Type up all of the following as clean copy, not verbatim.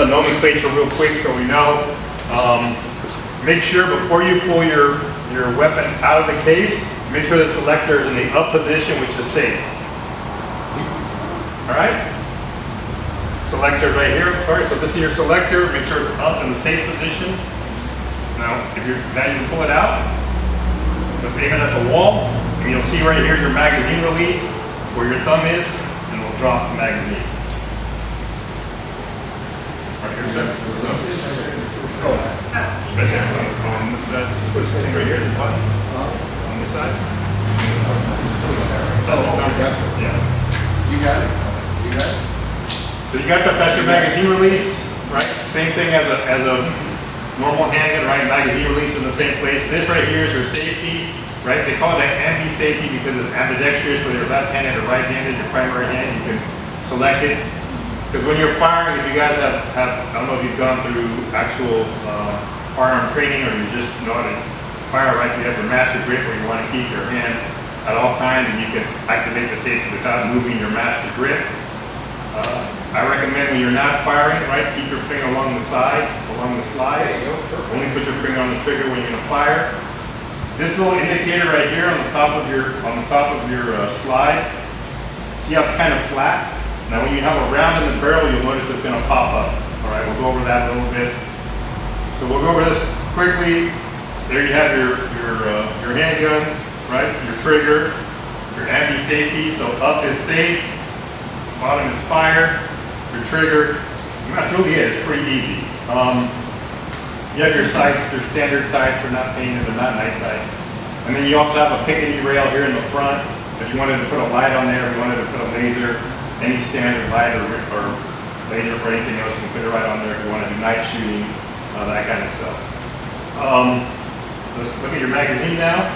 the nomenclature real quick so we know. Make sure before you pull your weapon out of the case, make sure the selector is in the up position, which is safe. All right? Selector right here. Sorry, so this is your selector. Make sure it's up in the safe position. Now you can pull it out. Just aim it at the wall, and you'll see right here your magazine release, where your thumb is, and we'll drop the magazine. Right here, sir. Oh. Right there. On this side. Just put something right here, this button. On this side. Yeah. You got it? You got it? So you got that's your magazine release, right? Same thing as a normal handgun, right? Magazine release in the same place. This right here is your safety, right? They call it an ambi safety because it's ambidextrous, whether you're left-handed or right-handed, your primary hand, you can select it. Because when you're firing, if you guys have I don't know if you've gone through actual firearm training or you just know how to fire, right? You have your master grip where you want to keep your hand at all times and you can activate the safety without moving your master grip. I recommend when you're not firing, right, keep your finger along the side, along the slide. Only put your finger on the trigger when you're going to fire. This little indicator right here on the top of your slide, see how it's kind of flat? Now when you have a round in the barrel, you'll notice it's going to pop up. All right, we'll go over that a little bit. So we'll go over this quickly. There you have your handgun, right? Your trigger, your ambi safety. So up is safe, bottom is fire, your trigger. And that's really it. It's pretty easy. You have your sights. They're standard sights. They're not painted. They're not night sights. And then you also have a pick-a-knee rail here in the front. If you wanted to put a light on there, if you wanted to put a laser, any standard light or laser for anything else, you can put it right on there if you want to do night shooting, that kind of stuff. Let's look at your magazine now.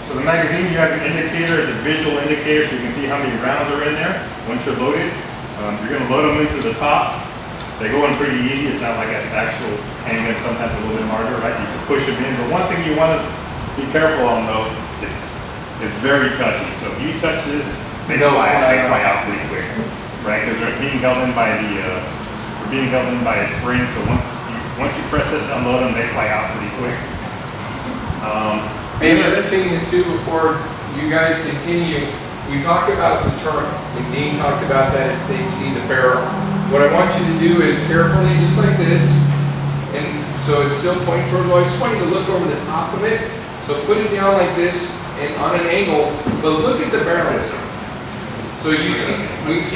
So the magazine, you have your indicator. It's a visual indicator so you can see how many rounds are in there once you're loaded. You're going to load them into the top. They go in pretty easy. It's not like an actual handgun, sometimes a little bit harder, right? You just push them in. But one thing you want to be careful on though, it's very touchy. So if you touch this, they fly out pretty quick, right? Because they're being held in by a spring. So once you press this to unload them, they fly out pretty quick. And the other thing is too, before you guys continue, we talked about deterrent. And Dean talked about that if they see the barrel. What I want you to do is carefully, just like this, and so it's still pointing towards. I just want you to look over the top of it. So put it down like this and on an angle, but look at the barrel. So you see,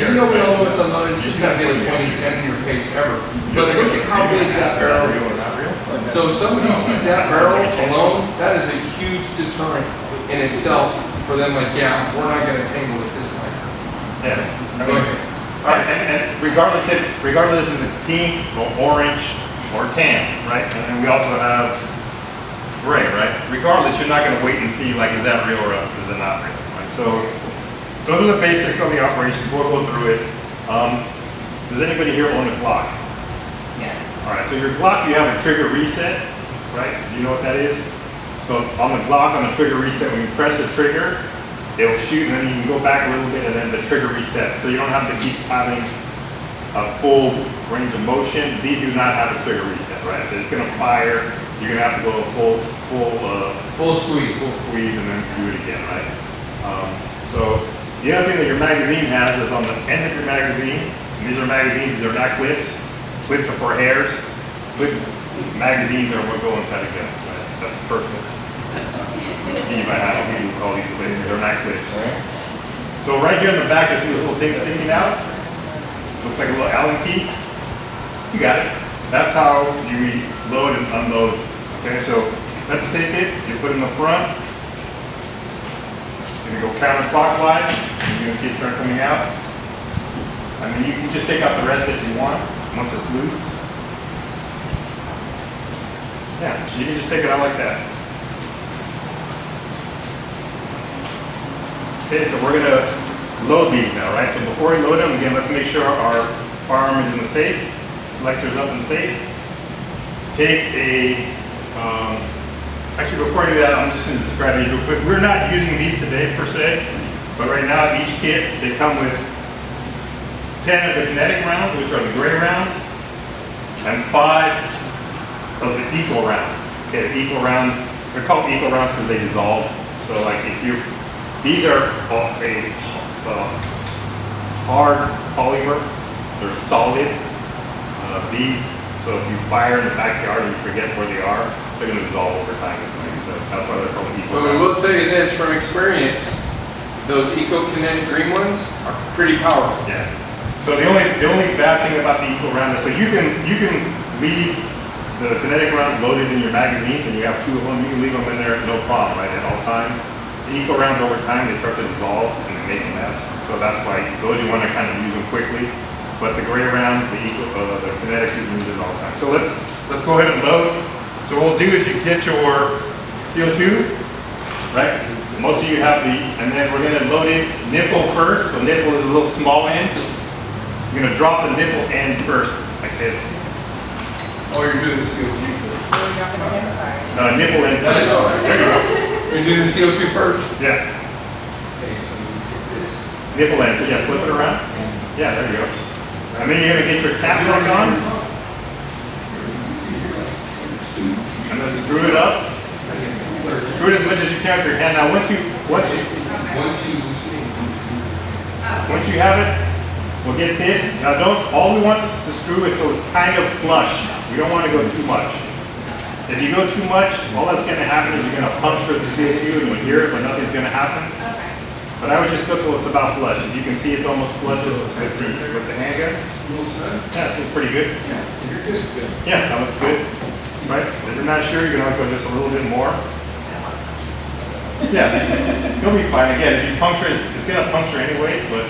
even though we all know it's unloaded, it's just not going to point dead in your face ever. But look at how big that barrel is. So if somebody sees that barrel alone, that is a huge deterrent in itself for them. Like, yeah, we're not going to tangle it this time. Yeah. Go ahead. All right, and regardless if it's pink or orange or tan, right? And then we also have gray, right? Regardless, you're not going to wait and see like, is that real or is it not real? Right? So those are the basics of the operation. We'll go through it. Does anybody here own a Glock? Yes. All right, so your Glock, you have a trigger reset, right? Do you know what that is? So on the Glock, on the trigger reset, when you press the trigger, it'll shoot, and then you can go back a little bit, and then the trigger resets. So you don't have to keep having a full range of motion. These do not have a trigger reset, right? So it's going to fire. You're going to have to go full squeeze, and then do it again, right? So the other thing that your magazine has is on the end of your magazine. And these are magazines. These are not clips. Clips are for hairs. Magazines are what go inside a gun. Right? That's personal. You might have people call these clips. They're not clips. So right here in the back, you see the little thing sticking out. Looks like a little Allen key. You got it. That's how you load and unload. Okay, so let's take it. You put it in the front. You're gonna go counterclockwise. You're gonna see it start coming out. I mean, you can just take out the rest if you want. Once it's loose. Yeah, you can just take it out like that. Okay, so we're gonna load these now, right? So before we load them, again, let's make sure our firearm is in the safe. Selector's up in safe. Take a, actually before I do that, I'm just gonna describe these real quick. We're not using these today per se, but right now each kit, they come with 10 of the kinetic rounds, which are the gray rounds, and 5 of the equal rounds. Okay, the equal rounds, they're called equal rounds because they dissolve. So like if you, these are a hard polymer, they're solid. These, so if you fire in the backyard and you forget where they are, they're going to dissolve over time. So that's why they're called equal Well, we rounds. will tell you this from experience, those eco-kinetic green ones are pretty powerful. Yeah. So the only bad thing about the equal round is, so you can leave the kinetic rounds loaded in your magazines, and you have 2 of them. You can leave them in there no problem, right, at all times. The equal rounds over time, they start to dissolve and they make a mess. So that's why those you want to kind of use them quickly. But the gray rounds, the kinetic, you can use it all the time. So let's go ahead and load. So what we'll do is you get your CO2, right? Most of you have the, and then we're going to load it nipple first. So nipple is a little small end. You're going to drop the nipple end first, like this. Oh, you're doing the CO2 first. Nipple end first. There you go. You're doing the CO2 first? Yeah. Okay, so we take this. Nipple end. So yeah, flip it around. Yeah, there you go. And then you're going to get your cap back on. And then screw it up. Screw it as much as you can with your hand. Now once you have it, we'll get this. Now all we want to screw is so it's kind of flush. We don't want to go too much. If you go too much, all that's going to happen is you're going to puncture the CO2 and you'll hear it, but nothing's going to happen. Okay. But I would just go till it's about flush. If you can see it's almost flush with the handgun. Yeah, it seems pretty good. Yeah, you're good. Yeah, that looks good. Right? If you're not sure, you're going to go just a little bit more. Yeah, you'll be fine. Again, if you puncture, it's going to puncture anyway. But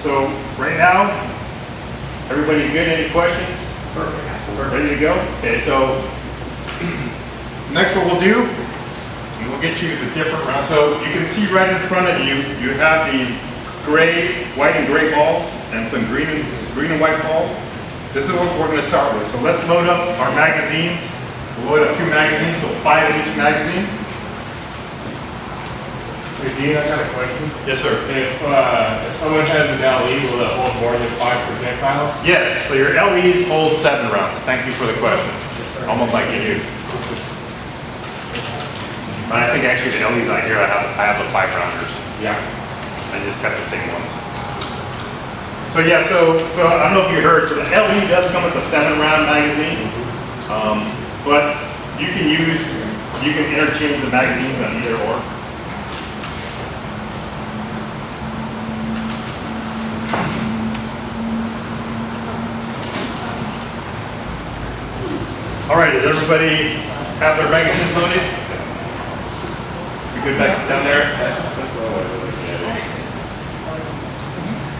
so right now, everybody good? Any questions? Perfect. Ready to go? Okay, so next what we'll do, we'll get you the different rounds. So you can see right in front of you, you have these white and gray balls, and some green and white balls. This is what we're going to start with. So let's load up our magazines. We'll load up 2 magazines, so 5 in each magazine. Hey, Dean, I got a question. Yes, sir. If someone has an LE, will it hold more than 5 projectiles? Yes, so your LEs hold 7 rounds. Thank you for the question. Almost like you do. But I think actually the LEs out here, I have the 5 rounders. Yeah. I just kept the same ones. So yeah, so I don't know if you heard, so the LE does come with a 7-round magazine, but you can interchange the magazines on either or. All right, does everybody have their magazines loaded? You good back down there? That's the way to look at it.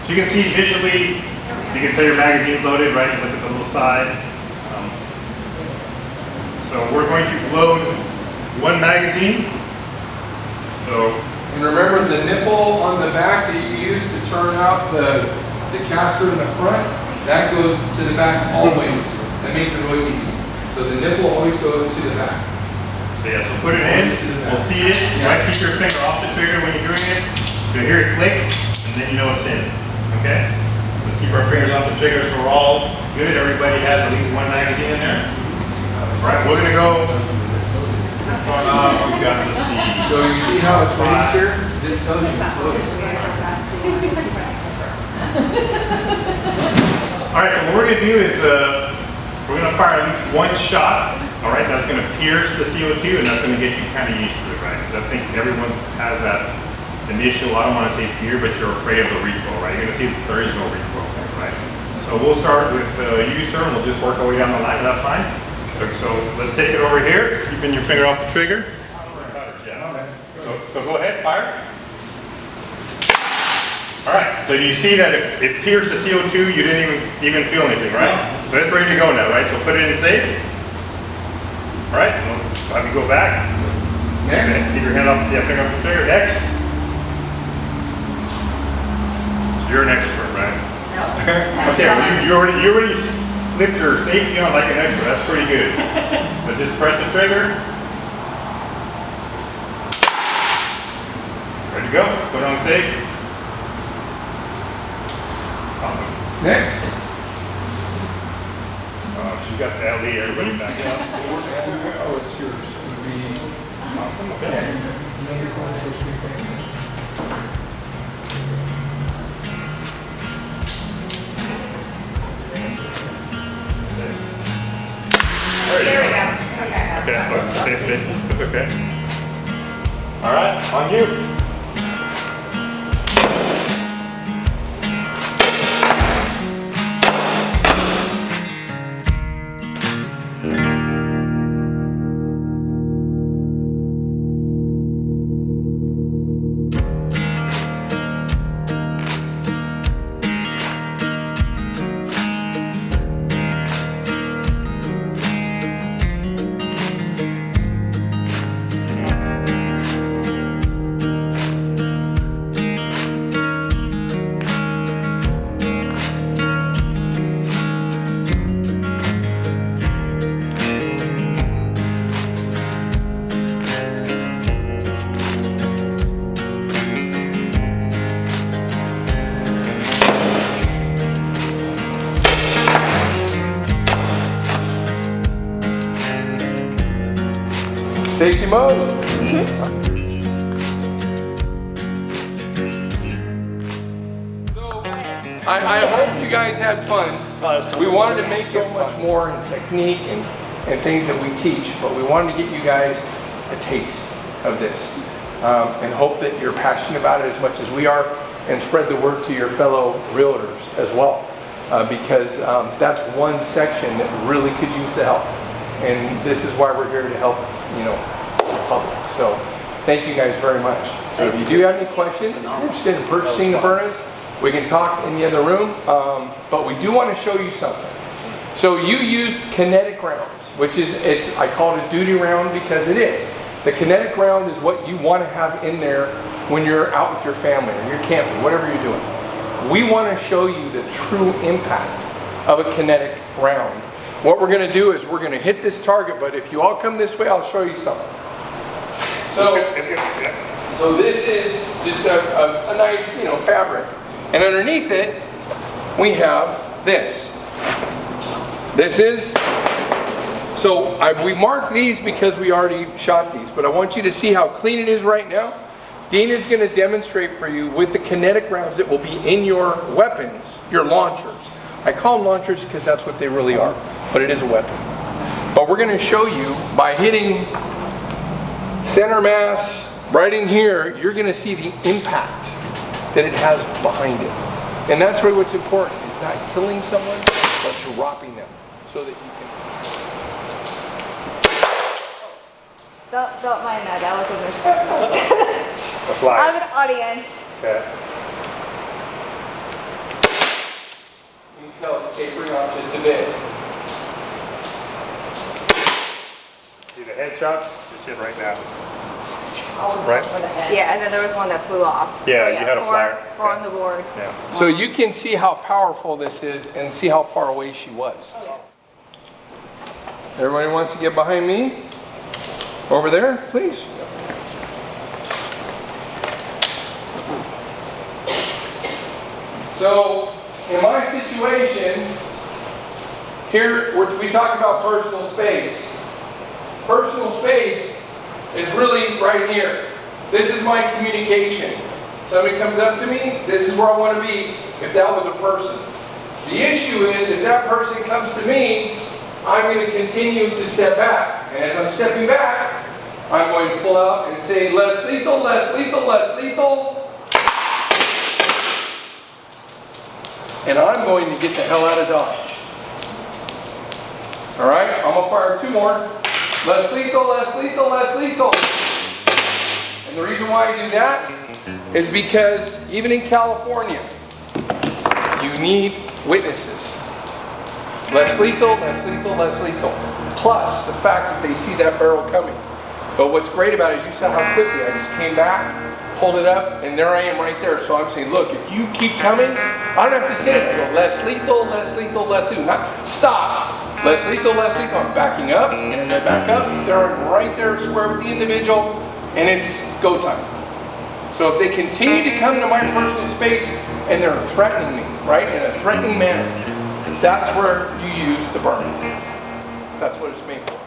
So you can see visually, you can tell your magazine's loaded, right? You look at the little side. So we're going to load 1 magazine. So, And remember the nipple on the back that you use to turn out the caster in the front, that goes to the back always. That makes it really easy. So the nipple always goes to the back. so yeah, so put it in, we'll see it, right? Keep your finger off the trigger when you're doing it. You'll hear it click, and then you know it's in, okay? Let's keep our fingers off the trigger so we're all good. Everybody has at least 1 magazine in there. All right, we're gonna go, we got, let's see. So you see how it's raised here? This tells you it's loaded. All right, so what we're gonna do is we're gonna fire at least 1 shot. All right, that's gonna pierce the CO2, and that's gonna get you kind of used to it, right? Because I think everyone has that initial, I don't want to say fear, but you're afraid of the recoil, right? You're gonna see that there is no recoil, right? So we'll start with you, sir, and we'll just work our way down the line. Is that fine? So let's take it over here, keeping your finger off the trigger. So go ahead, fire. All right, so you see that it pierced the CO2, you didn't even feel anything, right? So it's ready to go now, right? So put it in safe. All right, we'll have you go back. Next. Okay, keep your hand off, finger off the trigger. Next. So you're an expert, right? No. Okay, well, you already flipped your safety on like an expert. That's pretty good. So just press the trigger. Ready to go. Put it on safe. Awesome. Next. Oh, You got the LE, everybody back up. Oh, it's yours. It would be Awesome, okay. There There we you go. go. Okay. Okay, look, safe. That's okay. All right, on you. safety mode. So, I hope you guys had fun. We wanted to make it much more in technique and things that we teach, but we wanted to get you guys a taste of this. And hope that you're passionate about it as much as we are, and spread the word to your fellow realtors as well. Because that's one section that really could use the help. And this is why we're here to help, the public. So thank you guys very much. So if you do have any questions, if you're interested in purchasing the Byrnas, we can talk in the other room. But we do want to show you something. So you used kinetic rounds, which is, I call it a duty round because it is. The kinetic round is what you want to have in there when you're out with your family or you're camping, whatever you're doing. We want to show you the true impact of a kinetic round. What we're going to do is we're going to hit this target, but if you all come this way, I'll show you something. So, so this is just a nice, fabric. And underneath it, we have this. This is, so we marked these because we already shot these, but I want you to see how clean it is right now. Dean is going to demonstrate for you with the kinetic rounds that will be in your weapons, your launchers. I call them launchers because that's what they really are, but it is a weapon. But we're going to show you by hitting center mass right in here, you're going to see the impact that it has behind it. And that's really what's important. It's not killing someone, but dropping them so that you can... Don't mind that. That was a mistake. I have an audience. Okay. You can tell it's tapering off just a bit. See the headshot? Just hit right now. Right? Yeah, and then there was one that flew off. Yeah, you had a flyer. Four on the board. Yeah. So you can see how powerful this is and see how far away she was. Everybody wants to get behind me? Over there, please. So, in my situation, here we talk about personal space. Personal space is really right here. This is my communication. Somebody comes up to me, this is where I want to be if that was a person. The issue is if that person comes to me, I'm going to continue to step back. And as I'm stepping back, I'm going to pull out and say, less lethal, less lethal, less lethal. And I'm going to get the hell out of Dodge. All right, I'm going to fire two more. Less lethal, less lethal, less lethal. And the reason why I do that is because even in California, you need witnesses. Less lethal, less lethal, less lethal. Plus the fact that they see that barrel coming. But what's great about it is you saw how quickly I just came back, pulled it up, and there I am right there. So I'm saying, look, if you keep coming, I don't have to say it. I go, less lethal, less lethal, less lethal. Not stop. Less lethal, less lethal. I'm backing up, and as I back up, they're right there square with the individual, and it's go time. So if they continue to come to my personal space, and they're threatening me, right, in a threatening manner, that's where you use the Byrna. That's what it's made for.